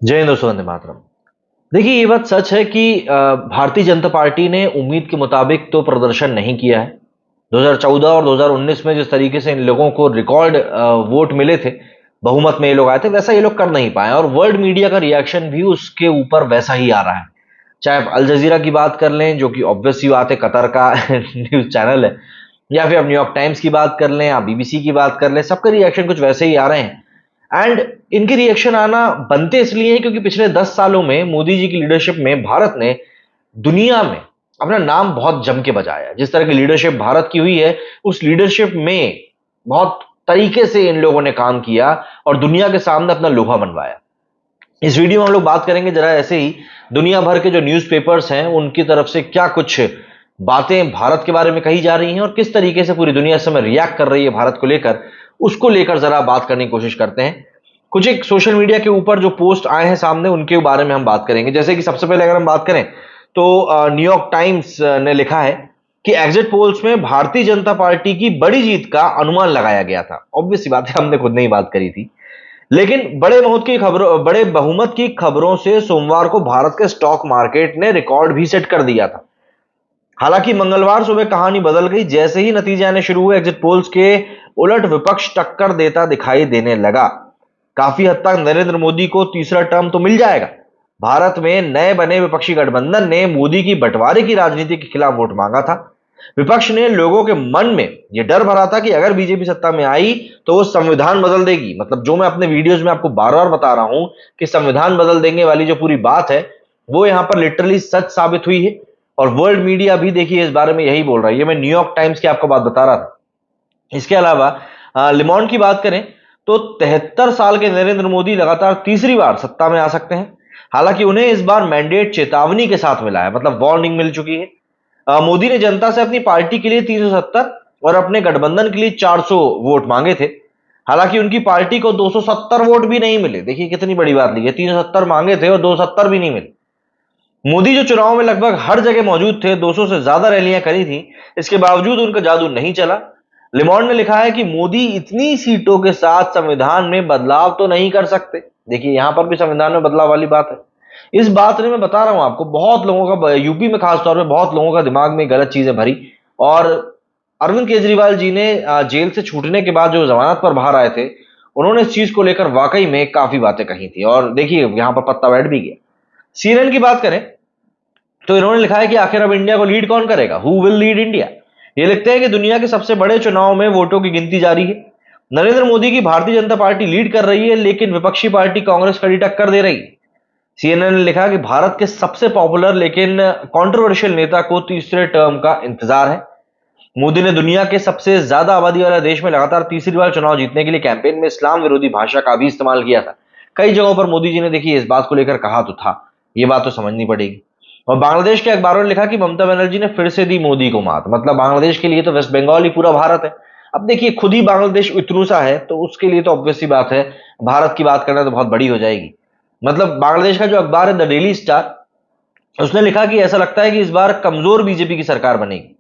जय हिंद दोस्तों, वंदे मातरम। देखिए, ये बात सच है कि भारतीय जनता पार्टी ने उम्मीद के मुताबिक तो प्रदर्शन नहीं किया है। 2014 और 2019 में जिस तरीके से इन लोगों को रिकॉर्ड वोट मिले थे, बहुमत में ये लोग आए थे, वैसा ये लोग कर नहीं पाए और वर्ल्ड मीडिया का रिएक्शन भी उसके ऊपर वैसा ही आ रहा है। चाहे आप अल जजीरा की बात कर लें, जो कि ऑब्वियस सी बात है, कतर का न्यूज़ चैनल है, या फिर आप न्यूयॉर्क टाइम्स की बात कर लें, आप बीबीसी की बात कर लें, सबका रिएक्शन कुछ वैसे ही आ रहे हैं। एंड इनके रिएक्शन आना बनते इसलिए है क्योंकि पिछले 10 सालों में मोदी जी की लीडरशिप में भारत ने दुनिया में अपना नाम बहुत जम के बजाया। जिस तरह की लीडरशिप भारत की हुई है, उस लीडरशिप में बहुत तरीके से इन लोगों ने काम किया और दुनिया के सामने अपना लोहा मनवाया। इस वीडियो में हम लोग बात करेंगे जरा ऐसे ही दुनिया भर के जो न्यूज़पेपर्स हैं उनकी तरफ से क्या कुछ बातें भारत के बारे में कही जा रही हैं और किस तरीके से पूरी दुनिया इस समय रिएक्ट कर रही है भारत को लेकर, उसको लेकर जरा बात करने की कोशिश करते हैं। कुछ एक सोशल मीडिया के ऊपर जो पोस्ट आए हैं सामने, उनके बारे में हम बात करेंगे। जैसे कि सबसे पहले अगर हम बात करें तो न्यूयॉर्क टाइम्स ने लिखा है कि एग्जिट पोल्स में भारतीय जनता पार्टी की बड़ी जीत का अनुमान लगाया गया था। ऑब्वियस सी बात है, हमने खुद नहीं बात करी थी। लेकिन बड़े बहुमत की खबरों से सोमवार को भारत के स्टॉक मार्केट ने रिकॉर्ड भी सेट कर दिया था। हालांकि मंगलवार सुबह कहानी बदल गई। जैसे ही नतीजे आने शुरू हुए, एग्जिट पोल्स के उलट विपक्ष टक्कर देता दिखाई देने लगा। काफी हद तक नरेंद्र मोदी को तीसरा टर्म तो मिल जाएगा। भारत में नए बने विपक्षी गठबंधन ने मोदी की बंटवारे की राजनीति के खिलाफ वोट मांगा था। विपक्ष ने लोगों के मन में यह डर भरा था कि अगर बीजेपी सत्ता में आई तो वो संविधान बदल देगी। मतलब जो मैं अपने वीडियोस में आपको बार बार बता रहा हूं कि संविधान बदल देंगे वाली जो पूरी बात है, वो यहां पर लिटरली सच साबित हुई है। और वर्ल्ड मीडिया भी देखिए इस बारे में यही बोल रहा है। ये मैं न्यूयॉर्क टाइम्स की आपको बात बता रहा था। इसके अलावा लिमॉन की बात करें तो 73 साल के नरेंद्र मोदी लगातार तीसरी बार सत्ता में आ सकते हैं। हालांकि उन्हें इस बार मैंडेट चेतावनी के साथ मिला है, मतलब वार्निंग मिल चुकी है। मोदी ने जनता से अपनी पार्टी के लिए 370 और अपने गठबंधन के लिए 400 वोट मांगे थे। हालांकि उनकी पार्टी को 270 वोट भी नहीं मिले। देखिए कितनी बड़ी बात ली है, 370 मांगे थे और 270 भी नहीं मिले। मोदी जो चुनाव में लगभग हर जगह मौजूद थे, 200 से ज्यादा रैलियां करी थी, इसके बावजूद उनका जादू नहीं चला। लिमॉन ने लिखा है कि मोदी इतनी सीटों के साथ संविधान में बदलाव तो नहीं कर सकते। देखिए यहां पर भी संविधान में बदलाव वाली बात है। इस बात ने, मैं बता रहा हूं आपको, बहुत लोगों का, यूपी में खासतौर पे बहुत लोगों का दिमाग में गलत चीजें भरी। और अरविंद केजरीवाल जी ने जेल से छूटने के बाद जो जमानत पर बाहर आए थे, उन्होंने इस चीज को लेकर वाकई में काफी बातें कही थी और देखिए यहां पर पत्ता बैठ भी गया। सीएनएन की बात करें तो इन्होंने लिखा है कि आखिर अब इंडिया को लीड कौन करेगा, हु विल लीड इंडिया। ये लिखते हैं कि दुनिया के सबसे बड़े चुनाव में वोटों की गिनती जारी है। नरेंद्र मोदी की भारतीय जनता पार्टी लीड कर रही है, लेकिन विपक्षी पार्टी कांग्रेस कड़ी टक्कर दे रही है। सीएनएन ने लिखा कि भारत के सबसे पॉपुलर लेकिन कंट्रोवर्शियल नेता को तीसरे टर्म का इंतजार है। मोदी ने दुनिया के सबसे ज्यादा आबादी वाले देश में लगातार तीसरी बार चुनाव जीतने के लिए कैंपेन में इस्लाम विरोधी भाषा का भी इस्तेमाल किया था। कई जगहों पर मोदी जी ने, देखिए, इस बात को लेकर कहा तो था, ये बात तो समझनी पड़ेगी। और बांग्लादेश के अखबारों ने लिखा कि ममता बनर्जी ने फिर से दी मोदी को मात। मतलब बांग्लादेश के लिए तो वेस्ट बंगाल ही पूरा भारत है। अब देखिए, खुद ही बांग्लादेश इतनू सा है तो उसके लिए तो ऑब्वियस सी बात है, भारत की बात करना तो बहुत बड़ी हो जाएगी। मतलब बांग्लादेश का जो अखबार है द डेली स्टार, उसने लिखा कि ऐसा लगता है कि इस बार कमजोर बीजेपी की सरकार बनेगी।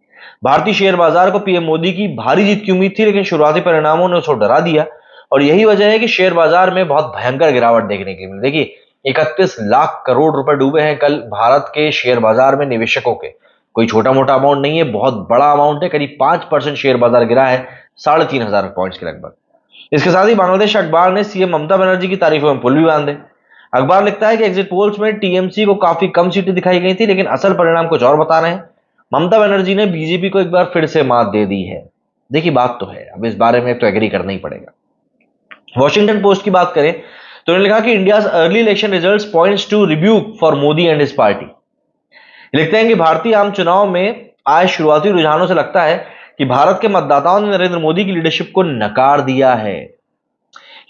भारतीय शेयर बाजार को पीएम मोदी की भारी जीत की उम्मीद थी, लेकिन शुरुआती परिणामों ने उसको डरा दिया और यही वजह है कि शेयर बाजार में बहुत भयंकर गिरावट देखने के लिए मिली। देखिए 31 लाख करोड़ रुपए डूबे हैं कल भारत के शेयर बाजार में निवेशकों के। कोई छोटा मोटा अमाउंट नहीं है, बहुत बड़ा अमाउंट है। करीब 5% शेयर बाजार गिरा है, 3,500 पॉइंट्स के लगभग। इसके साथ ही बांग्लादेश अखबार ने सीएम ममता बनर्जी की तारीफों में पुल भी बांधे। अखबार लिखता है कि एग्जिट पोल्स में टीएमसी को काफी कम सीटें दिखाई गई थी, लेकिन असल परिणाम कुछ और बता रहे हैं। ममता बनर्जी ने बीजेपी को एक बार फिर से मात दे दी है। देखिए बात तो है, अब इस बारे में तो एग्री करना ही पड़ेगा। वॉशिंगटन पोस्ट की बात करें तो उन्होंने लिखा कि India early election results points to rebuke for Modi and his party. लिखते हैं कि भारतीय आम चुनाव में आए शुरुआती रुझानों से लगता है कि भारत के मतदाताओं ने नरेंद्र मोदी की लीडरशिप को नकार दिया है।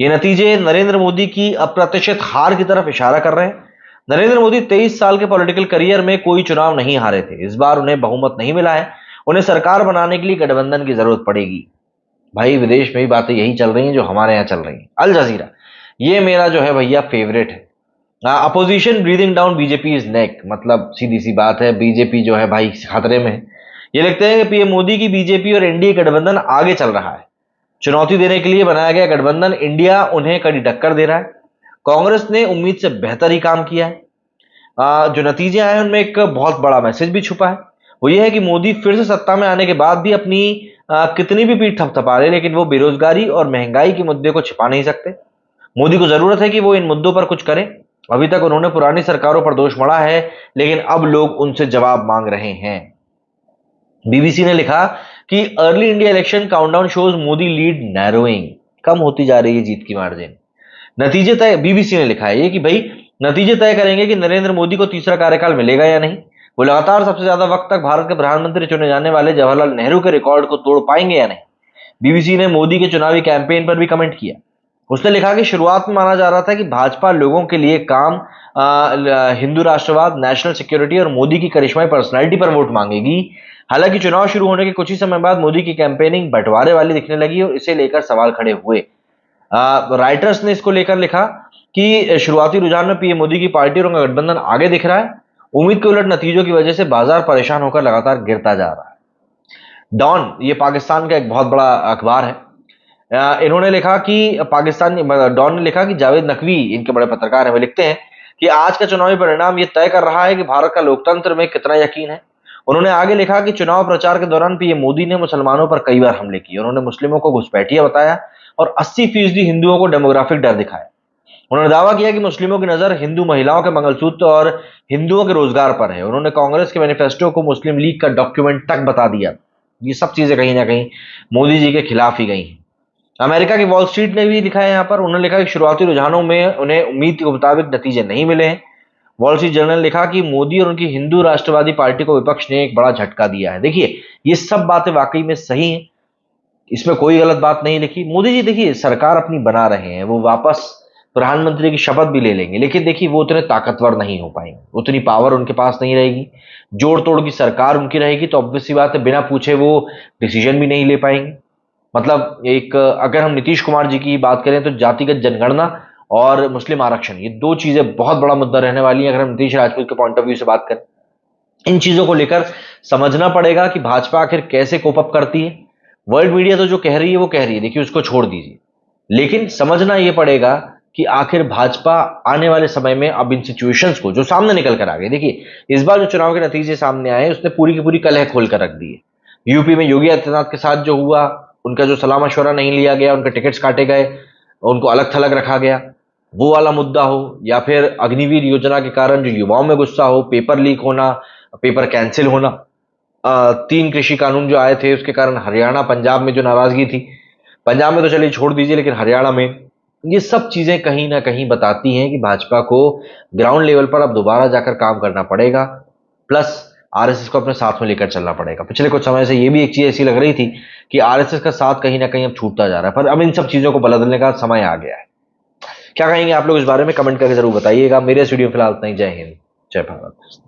ये नतीजे नरेंद्र मोदी की अप्रत्याशित हार की तरफ इशारा कर रहे हैं। नरेंद्र मोदी 23 साल के पॉलिटिकल करियर में कोई चुनाव नहीं हारे थे। इस बार उन्हें बहुमत नहीं मिला है। उन्हें सरकार बनाने के लिए गठबंधन की जरूरत पड़ेगी। भाई विदेश में भी बातें यही चल रही हैं जो हमारे यहाँ चल रही हैं। अल जजीरा, ये मेरा जो है भैया फेवरेट है। Opposition breathing down BJP is neck. मतलब सीधी सी बात है, बीजेपी जो है भाई खतरे में है। ये लिखते हैं कि पीएम मोदी की बीजेपी और एनडीए गठबंधन आगे चल रहा है। चुनौती देने के लिए बनाया गया गठबंधन इंडिया उन्हें कड़ी टक्कर दे रहा है। कांग्रेस ने उम्मीद से बेहतर ही काम किया है। जो नतीजे आए हैं उनमें एक बहुत बड़ा मैसेज भी छुपा है। वो ये है कि मोदी फिर से सत्ता में आने के बाद भी अपनी कितनी भी पीठ थपथपा ले, लेकिन वो बेरोजगारी और महंगाई के मुद्दे को छिपा नहीं सकते। मोदी को जरूरत है कि वो इन मुद्दों पर कुछ करें। अभी तक उन्होंने पुरानी सरकारों पर दोष मढ़ा है, लेकिन अब लोग उनसे जवाब मांग रहे हैं। बीबीसी ने लिखा कि early India election countdown shows Modi lead narrowing, कम होती जा रही है जीत की मार्जिन। नतीजे तय, बीबीसी ने लिखा है ये कि भाई नतीजे तय करेंगे कि नरेंद्र मोदी को तीसरा कार्यकाल मिलेगा या नहीं। वो लगातार सबसे ज्यादा वक्त तक भारत के प्रधानमंत्री चुने जाने वाले जवाहरलाल नेहरू के रिकॉर्ड को तोड़ पाएंगे या नहीं। बीबीसी ने मोदी के चुनावी कैंपेन पर भी कमेंट किया। उसने लिखा कि शुरुआत में माना जा रहा था कि भाजपा लोगों के लिए काम, हिंदू राष्ट्रवाद, नेशनल सिक्योरिटी और मोदी की करिश्माई पर्सनालिटी पर वोट मांगेगी। हालांकि चुनाव शुरू होने के कुछ ही समय बाद मोदी की कैंपेनिंग बंटवारे वाली दिखने लगी और इसे लेकर सवाल खड़े हुए। राइटर्स ने इसको लेकर लिखा कि शुरुआती रुझान में पीएम मोदी की पार्टी और उनका गठबंधन आगे दिख रहा है। उम्मीद के उलट नतीजों की वजह से बाजार परेशान होकर लगातार गिरता जा रहा है। डॉन, ये पाकिस्तान का एक बहुत बड़ा अखबार है, इन्होंने लिखा कि डॉन ने लिखा कि जावेद नकवी, इनके बड़े पत्रकार हैं, वे लिखते हैं कि आज का चुनावी परिणाम ये तय कर रहा है कि भारत का लोकतंत्र में कितना यकीन है। उन्होंने आगे लिखा कि चुनाव प्रचार के दौरान पीएम मोदी ने मुसलमानों पर कई बार हमले किए। उन्होंने मुस्लिमों को घुसपैठिया बताया और 80% हिंदुओं को डेमोग्राफिक डर दिखाया। उन्होंने दावा किया कि मुस्लिमों की नजर हिंदू महिलाओं के मंगलसूत्र और हिंदुओं के रोजगार पर है। उन्होंने कांग्रेस के मैनिफेस्टो को मुस्लिम लीग का डॉक्यूमेंट तक बता दिया। ये सब चीजें कहीं ना कहीं मोदी जी के खिलाफ ही गई हैं। अमेरिका की वॉल स्ट्रीट ने भी लिखा है यहाँ पर, उन्होंने लिखा कि शुरुआती रुझानों में उन्हें उम्मीद के मुताबिक नतीजे नहीं मिले हैं। वॉल स्ट्रीट जर्नल ने लिखा कि मोदी और उनकी हिंदू राष्ट्रवादी पार्टी को विपक्ष ने एक बड़ा झटका दिया है। देखिए, ये सब बातें वाकई में सही हैं, इसमें कोई गलत बात नहीं लिखी। मोदी जी देखिए सरकार अपनी बना रहे हैं, वो वापस प्रधानमंत्री की शपथ भी ले लेंगे, लेकिन देखिए वो उतने ताकतवर नहीं हो पाएंगे, उतनी पावर उनके पास नहीं रहेगी। जोड़ तोड़ की सरकार उनकी रहेगी, तो ऑब्वियस सी बात है बिना पूछे वो डिसीजन भी नहीं ले पाएंगे। मतलब एक, अगर हम नीतीश कुमार जी की बात करें तो जातिगत जनगणना और मुस्लिम आरक्षण, ये दो चीजें बहुत बड़ा मुद्दा रहने वाली है। अगर हम नीतीश राजपूत के पॉइंट ऑफ व्यू से बात करें, इन चीजों को लेकर समझना पड़ेगा कि भाजपा आखिर कैसे कोप अप करती है। वर्ल्ड मीडिया तो जो कह रही है वो कह रही है, देखिए उसको छोड़ दीजिए, लेकिन समझना यह पड़ेगा कि आखिर भाजपा आने वाले समय में अब इन सिचुएशंस को जो सामने निकल कर आ गए, देखिए इस बार जो चुनाव के नतीजे सामने आए उसने पूरी की पूरी कलह खोल कर रख दी है। यूपी में योगी आदित्यनाथ के साथ जो हुआ, उनका जो सलाह मशवरा नहीं लिया गया, उनके टिकट्स काटे गए, उनको अलग थलग रखा गया, वो वाला मुद्दा हो, या फिर अग्निवीर योजना के कारण जो युवाओं में गुस्सा हो, पेपर लीक होना, पेपर कैंसिल होना, 3 कृषि कानून जो आए थे उसके कारण हरियाणा पंजाब में जो नाराजगी थी, पंजाब में तो चलिए छोड़ दीजिए, लेकिन हरियाणा में, ये सब चीजें कहीं ना कहीं बताती हैं कि भाजपा को ग्राउंड लेवल पर अब दोबारा जाकर काम करना पड़ेगा, प्लस आरएसएस को अपने साथ में लेकर चलना पड़ेगा। पिछले कुछ समय से ये भी एक चीज ऐसी लग रही थी कि आरएसएस का साथ कहीं ना कहीं अब छूटता जा रहा है, पर अब इन सब चीजों को बदलने का समय आ गया है। क्या कहेंगे आप लोग इस बारे में? कमेंट करके जरूर बताइएगा। मेरे इस वीडियो फिलहाल इतना ही। जय हिंद, जय भारत।